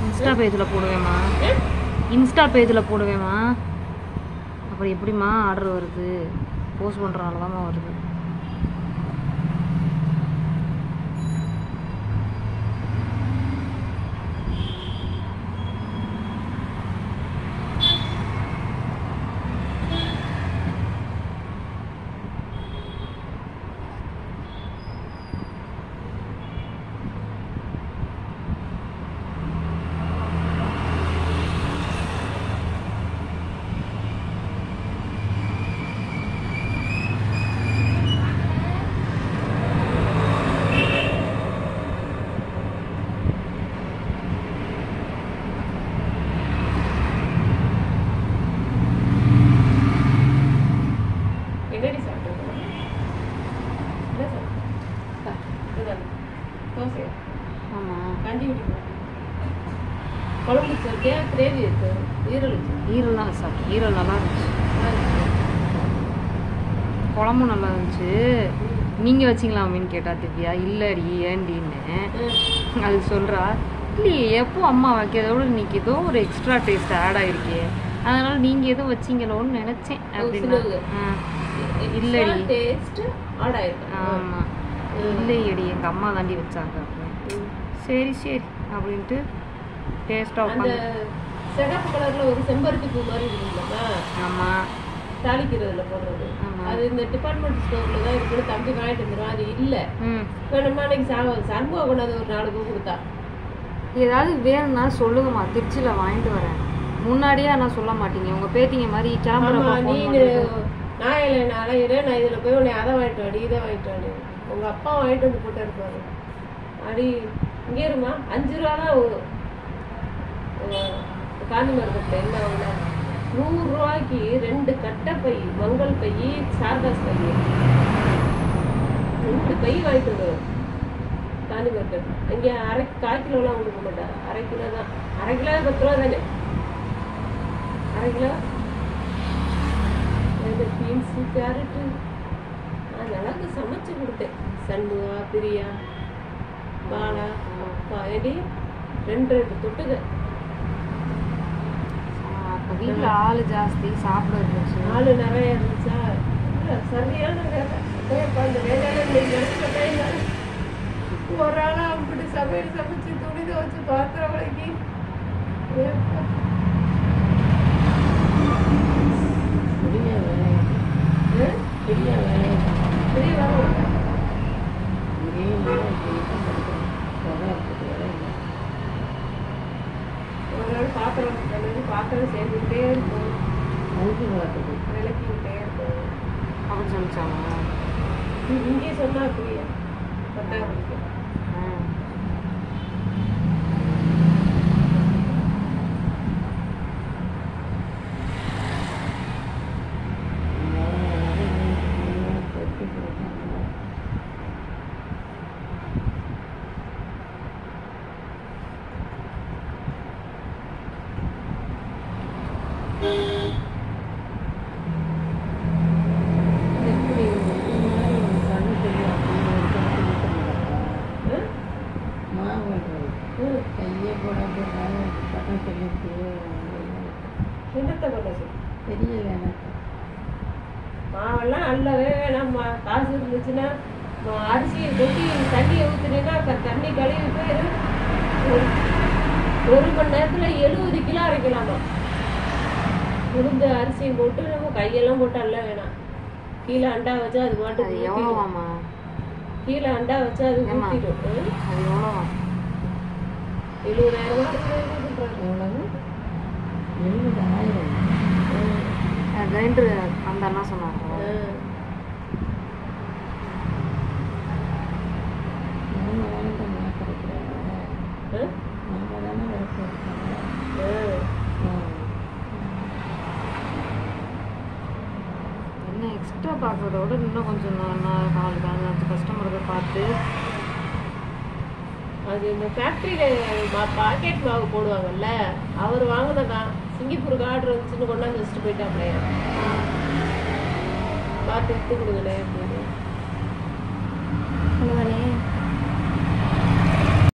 Insta பேஜில் போடுவேம்மா. அப்புறம் எப்படிம்மா ஆர்டர் வருது? போஸ்ட் பண்ணுறனால தான்மா வருது. ஈரல் நல்லா இருந்துச்சு. குழம்பும் நல்லா இருந்துச்சு. நீங்கள் வச்சிங்களா அப்படின்னு கேட்டா திவ்யா. இல்லடி ஏண்டின்னு அது சொல்கிறா. இல்லையே எப்போ அம்மா வைக்கிறதோட இன்னைக்கு ஏதோ ஒரு எக்ஸ்ட்ரா டேஸ்ட் ஆட் ஆகிருக்கே, அதனால் நீங்கள் எதுவும் வச்சிங்களோன்னு நினச்சேன் அப்படின்னு. இல்லடி ஆமாம் இல்லையடி எங்கள் அம்மா தாண்டி வச்சாங்க அப்படின்னு. சரி சரி அப்படின்ட்டு டேஸ்ட்டாக உட்காந்து சிகப்பு கலர்ல ஒரு செம்பருத்தி பூ மாதிரி இருக்குங்களா? ஆமா, தாளிக்கிறதுல போடுறது. அது இந்த டிபார்ட்மெண்ட் ஸ்டோர்ல தான் இருக்குன்னு தம்பி வாங்கிட்டு வந்துடும். அது இல்ல வேணுமா அன்னைக்கு சண்முக கொண்டாந்து ஒரு 4 பூ கொடுத்தா. ஏதாவது வேணும்னா சொல்லுங்கம்மா, திருச்சியில வாங்கிட்டு வரேன். முன்னாடியே நான் சொல்ல மாட்டீங்க, உங்க பேத்திங்க மாதிரி கிளம்புறப்ப நீ நான் இல்லை நான் அலையிறேன், நான் இதுல போய் உன்னை அதை வாங்கிட்டு வாடி இதை வாங்கிட்டு வாடி. உங்க அப்பா வாங்கிட்டு வந்து போட்டு இருப்பாரு. அடி இங்கே இருமா 5 ரூபா தான் காந்தி மார்க்கெட்ல என்ன வாங்கினா 100 ரூபாய்க்கு 2 கட்டை பை, மங்கள் பை, சார்தாஸ் பை, 2 பை வாங்கிட்டு வருவோம் காந்தி மார்க்கெட். அங்கே 1/4 கிலோலாம் கொடுக்க மாட்டார். 1/2 கிலோ தான். 1/2 கிலோ 10 ரூபா தானே. 1/2 கிலோ பீன்ஸு கேரட்டு நல்லா சமைச்சு கொடுத்தேன். சண்முகா பிரியா பாலா பாடி 2 தொட்டுக்க. வீட்டில் ஆள் ஜாஸ்தி, சாப்பிட இருந்துச்சு, ஆள் நிறைய இருந்துச்சா. இல்லை சரியான வேலை. அந்த வேலையில ஒரு ஆளா அப்படி சமையல் சமைச்சு துணி துவச்சு பாத்திரம் வளைக்கி பெரிய வேலை. ஒரு நாள் பாத்திரம் சேர்ந்துக்கிட்டே இருக்கும், விளக்கிக்கிட்டே இருக்கும். அவன் சமைச்சாங்க. இங்கே சொன்னா புரியா பத்தாயிரம். மாவெல்லாம் அல்லவே வேணாம்மா. காசு இருந்துச்சுன்னா அரிசியை கொட்டி தண்ணியை ஊற்றினீங்கன்னா தண்ணி கழுவி போயிடும். 1 மணி நேரத்துல 70 கிலோ அரைக்கலாமா. உளுந்து அரிசியும் போட்டு நம்ம கையெல்லாம் போட்டு அல்ல வேணாம். கீழே அண்டா வச்சா அது மாட்டுக்கு எவ்வளோவாமா? கீழே அண்டா வச்சா அது ஊற்றிடும். அது எவ்வளோவா? 70,000 கிரைண்டர் அந்த அண்ணா சொன்னாங்க. என்ன எக்ஸ்ட்ரா பார்க்கறத விட இன்னும் கொஞ்சம் 4 கஸ்டமருக்கு பார்த்து. அது இந்த ஃபேக்ட்ரியில பாக்கெட் மாவு போடுவாங்கல்ல, அவர் வாங்கினதான். சிங்கப்பூருக்கு ஆர்டர் வந்துச்சுன்னு கொண்டாந்து வச்சுட்டு போயிட்டாப்லையா. பார்த்து விட்டு கொடுங்களேன் அப்படின்னு.